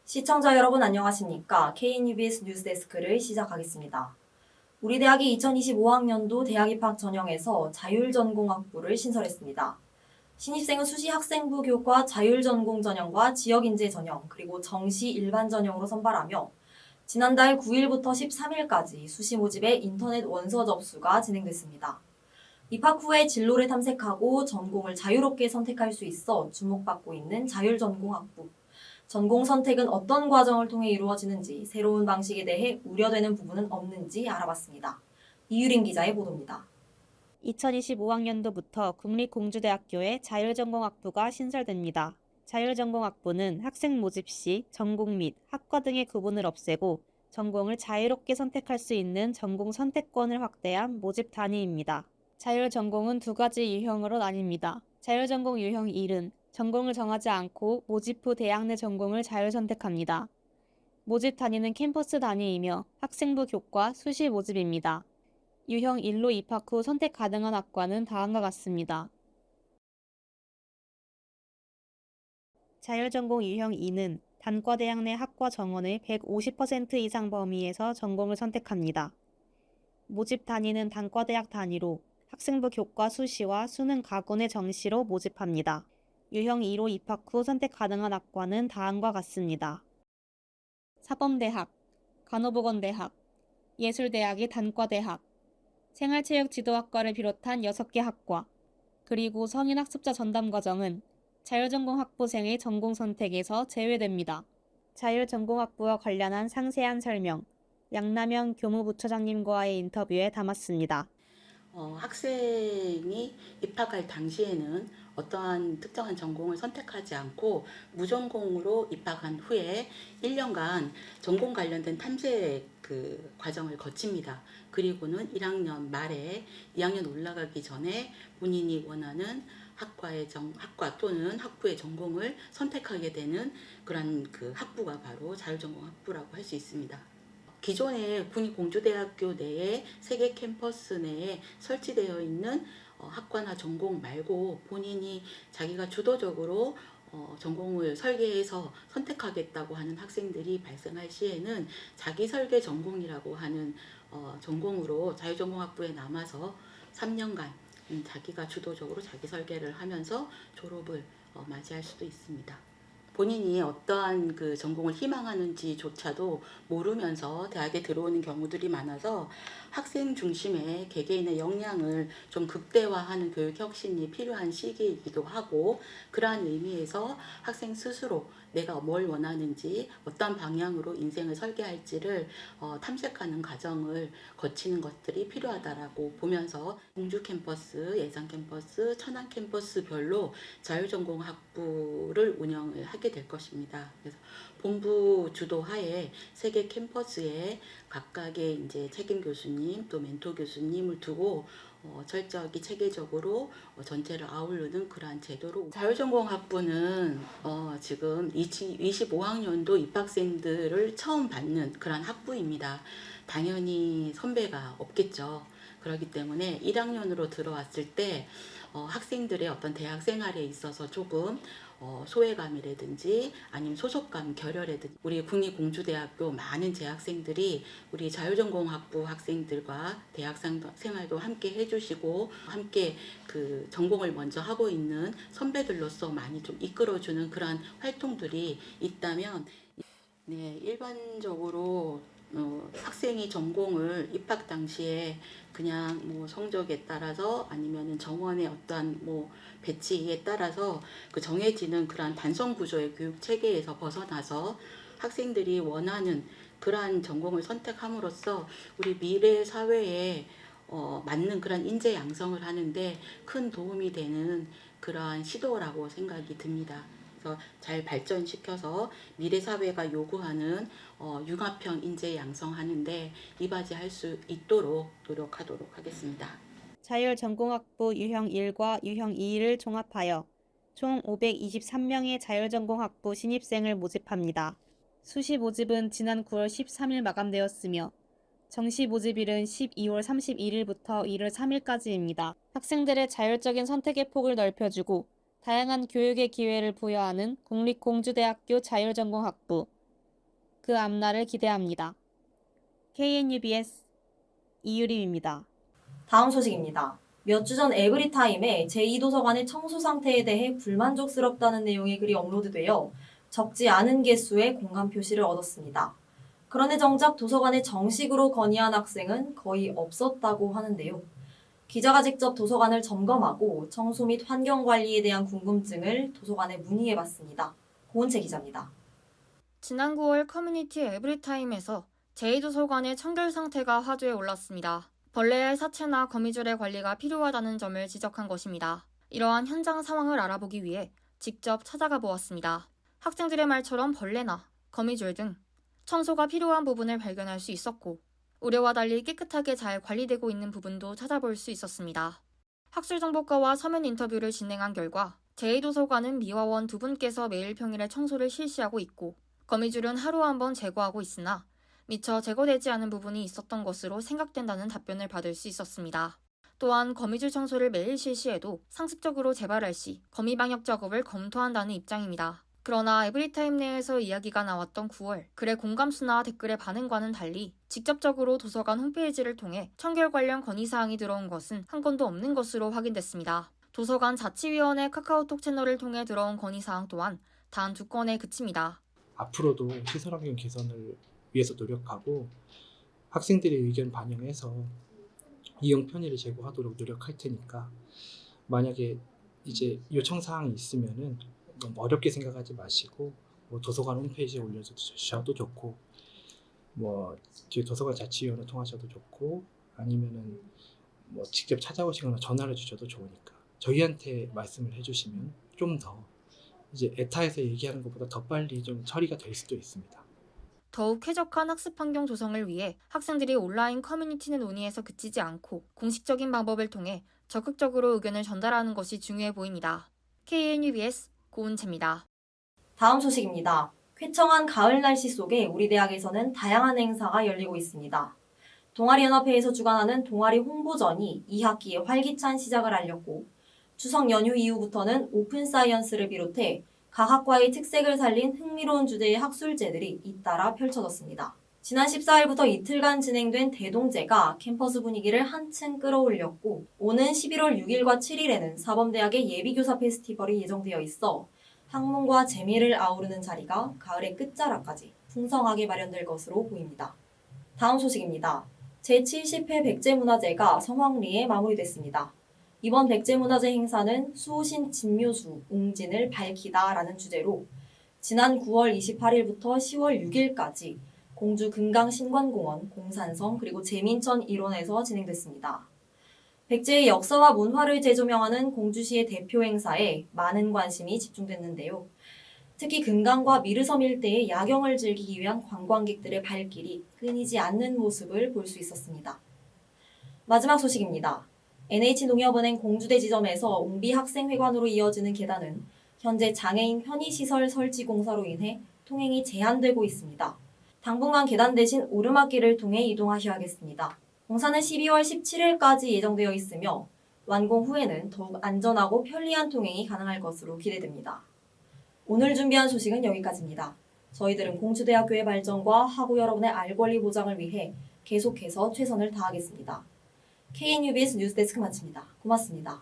시청자 여러분 안녕하십니까? KNUBS 뉴스데스크를 시작하겠습니다. 우리 대학이 2025학년도 대학 입학 전형에서 자율전공학부를 신설했습니다. 신입생은 수시 학생부 교과 자율전공 전형과 지역인재 전형, 그리고 정시 일반 전형으로 선발하며 지난달 9일부터 13일까지 수시 모집의 인터넷 원서 접수가 진행됐습니다. 입학 후에 진로를 탐색하고 전공을 자유롭게 선택할 수 있어 주목받고 있는 자율전공학부. 전공 선택은 어떤 과정을 통해 이루어지는지, 새로운 방식에 대해 우려되는 부분은 없는지 알아봤습니다. 이유린 기자의 보도입니다. 2025학년도부터 국립공주대학교에 자율전공학부가 신설됩니다. 자율전공학부는 학생 모집 시 전공 및 학과 등의 구분을 없애고 전공을 자유롭게 선택할 수 있는 전공 선택권을 확대한 모집 단위입니다. 자율전공은 두 가지 유형으로 나뉩니다. 자율전공 유형 1은 전공을 정하지 않고 모집 후 대학 내 전공을 자율선택합니다. 모집 단위는 캠퍼스 단위이며 학생부 교과 수시 모집입니다. 유형 1로 입학 후 선택 가능한 학과는 다음과 같습니다. 자율전공 유형 2는 단과대학 내 학과 정원의 150% 이상 범위에서 전공을 선택합니다. 모집 단위는 단과대학 단위로 학생부 교과 수시와 수능 가군의 정시로 모집합니다. 유형 2로 입학 후 선택 가능한 학과는 다음과 같습니다. 사범대학, 간호보건대학, 예술대학의 단과대학, 생활체육지도학과를 비롯한 6개 학과, 그리고 성인학습자 전담과정은 자율전공학부생의 전공 선택에서 제외됩니다. 자율전공학부와 관련한 상세한 설명, 양남현 교무부처장님과의 인터뷰에 담았습니다. 학생이 입학할 당시에는 어떠한 특정한 전공을 선택하지 않고 무전공으로 입학한 후에 1년간 전공 관련된 탐색 과정을 거칩니다. 그리고는 1학년 말에 2학년 올라가기 전에 본인이 원하는 학과 또는 학부의 전공을 선택하게 되는 그런 학부가 바로 자율전공 학부라고 할 수 있습니다. 기존의 국립공주대학교 내에 3개 캠퍼스 내에 설치되어 있는 학과나 전공 말고 본인이 자기가 주도적으로 전공을 설계해서 선택하겠다고 하는 학생들이 발생할 시에는 자기 설계 전공이라고 하는 전공으로 자율전공학부에 남아서 3년간 자기가 주도적으로 자기 설계를 하면서 졸업을 맞이할 수도 있습니다. 본인이 어떠한 전공을 희망하는지조차도 모르면서 대학에 들어오는 경우들이 많아서 학생 중심의 개개인의 역량을 좀 극대화하는 교육 혁신이 필요한 시기이기도 하고, 그러한 의미에서 학생 스스로 내가 뭘 원하는지 어떤 방향으로 인생을 설계할지를 탐색하는 과정을 거치는 것들이 필요하다라고 보면서 공주 캠퍼스, 예산 캠퍼스, 천안 캠퍼스별로 자율전공 학부를 운영을 하게 될 것입니다. 그래서 본부 주도하에 3개 캠퍼스에 각각의 이제 책임 교수님 또 멘토 교수님을 두고 철저하게 체계적으로 전체를 아우르는 그러한 제도로, 자율전공학부는 지금 25학년도 입학생들을 처음 받는 그러한 학부입니다. 당연히 선배가 없겠죠. 그렇기 때문에 1학년으로 들어왔을 때 학생들의 어떤 대학 생활에 있어서 조금 소외감이라든지 아니면 소속감, 결여라든지, 우리 국립공주대학교 많은 재학생들이 우리 자율전공학부 학생들과 대학 생활도 함께 해주시고 함께 전공을 먼저 하고 있는 선배들로서 많이 좀 이끌어주는 그런 활동들이 있다면, 네, 일반적으로 학생이 전공을 입학 당시에 그냥 뭐 성적에 따라서 아니면은 정원의 어떠한 뭐 배치에 따라서 정해지는 그러한 단선 구조의 교육 체계에서 벗어나서 학생들이 원하는 그러한 전공을 선택함으로써 우리 미래 사회에 맞는 그런 인재 양성을 하는데 큰 도움이 되는 그러한 시도라고 생각이 듭니다. 그래서 잘 발전시켜서 미래 사회가 요구하는 융합형 인재 양성하는데 이바지할 수 있도록 노력하도록 하겠습니다. 자율전공학부 유형 1과 유형 2를 종합하여 총 523명의 자율전공학부 신입생을 모집합니다. 수시 모집은 지난 9월 13일 마감되었으며 정시 모집일은 12월 31일부터 1월 3일까지입니다. 학생들의 자율적인 선택의 폭을 넓혀주고 다양한 교육의 기회를 부여하는 국립공주대학교 자율전공학부, 그 앞날을 기대합니다. KNUBS 이유림입니다. 다음 소식입니다. 몇 주 전 에브리타임에 제2도서관의 청소 상태에 대해 불만족스럽다는 내용의 글이 업로드되어 적지 않은 개수의 공감 표시를 얻었습니다. 그런데 정작 도서관에 정식으로 건의한 학생은 거의 없었다고 하는데요. 기자가 직접 도서관을 점검하고 청소 및 환경 관리에 대한 궁금증을 도서관에 문의해봤습니다. 고은채 기자입니다. 지난 9월 커뮤니티 에브리타임에서 제2도서관의 청결 상태가 화두에 올랐습니다. 벌레의 사체나 거미줄의 관리가 필요하다는 점을 지적한 것입니다. 이러한 현장 상황을 알아보기 위해 직접 찾아가 보았습니다. 학생들의 말처럼 벌레나 거미줄 등 청소가 필요한 부분을 발견할 수 있었고, 우려와 달리 깨끗하게 잘 관리되고 있는 부분도 찾아볼 수 있었습니다. 학술정보과와 서면 인터뷰를 진행한 결과 제2도서관은 미화원 2분께서 매일 평일에 청소를 실시하고 있고, 거미줄은 하루 한 번 제거하고 있으나 미처 제거되지 않은 부분이 있었던 것으로 생각된다는 답변을 받을 수 있었습니다. 또한 거미줄 청소를 매일 실시해도 상습적으로 재발할 시 거미 방역 작업을 검토한다는 입장입니다. 그러나 에브리타임 내에서 이야기가 나왔던 9월 글의 공감수나 댓글의 반응과는 달리 직접적으로 도서관 홈페이지를 통해 청결 관련 건의사항이 들어온 것은 한 건도 없는 것으로 확인됐습니다. 도서관 자치위원회 카카오톡 채널을 통해 들어온 건의사항 또한 단 2건에 그칩니다. 앞으로도 시설환경 개선을 위해서 노력하고 학생들의 의견 반영해서 이용 편의를 제공하도록 노력할 테니까, 만약에 이제 요청사항이 있으면은 너무 어렵게 생각하지 마시고 도서관 홈페이지에 올려주셔도 좋고, 저희 도서관 자치위원회 통하셔도 좋고, 아니면은 직접 찾아오시거나 전화를 주셔도 좋으니까 저희한테 말씀을 해주시면 좀 더 이제 에타에서 얘기하는 것보다 더 빨리 좀 처리가 될 수도 있습니다. 더욱 쾌적한 학습 환경 조성을 위해 학생들이 온라인 커뮤니티 논의에서 그치지 않고 공식적인 방법을 통해 적극적으로 의견을 전달하는 것이 중요해 보입니다. KNUBS 고은채입니다. 다음 소식입니다. 쾌청한 가을 날씨 속에 우리 대학에서는 다양한 행사가 열리고 있습니다. 동아리연합회에서 주관하는 동아리 홍보전이 2학기에 활기찬 시작을 알렸고, 추석 연휴 이후부터는 오픈 사이언스를 비롯해 각 학과의 특색을 살린 흥미로운 주제의 학술제들이 잇따라 펼쳐졌습니다. 지난 14일부터 이틀간 진행된 대동제가 캠퍼스 분위기를 한층 끌어올렸고, 오는 11월 6일과 7일에는 사범대학의 예비교사 페스티벌이 예정되어 있어 학문과 재미를 아우르는 자리가 가을의 끝자락까지 풍성하게 마련될 것으로 보입니다. 다음 소식입니다. 제70회 백제문화제가 성황리에 마무리됐습니다. 이번 백제문화제 행사는 수호신 진묘수 웅진을 밝히다라는 주제로 지난 9월 28일부터 10월 6일까지 공주 금강신관공원, 공산성 그리고 제민천 일원에서 진행됐습니다. 백제의 역사와 문화를 재조명하는 공주시의 대표 행사에 많은 관심이 집중됐는데요. 특히 금강과 미르섬 일대의 야경을 즐기기 위한 관광객들의 발길이 끊이지 않는 모습을 볼 수 있었습니다. 마지막 소식입니다. NH농협은행 공주대 지점에서 옹비학생회관으로 이어지는 계단은 현재 장애인 편의시설 설치 공사로 인해 통행이 제한되고 있습니다. 당분간 계단 대신 오르막길을 통해 이동하셔야겠습니다. 공사는 12월 17일까지 예정되어 있으며 완공 후에는 더욱 안전하고 편리한 통행이 가능할 것으로 기대됩니다. 오늘 준비한 소식은 여기까지입니다. 저희들은 공주대학교의 발전과 학우 여러분의 알 권리 보장을 위해 계속해서 최선을 다하겠습니다. KNUBS 뉴스데스크 마칩니다. 고맙습니다.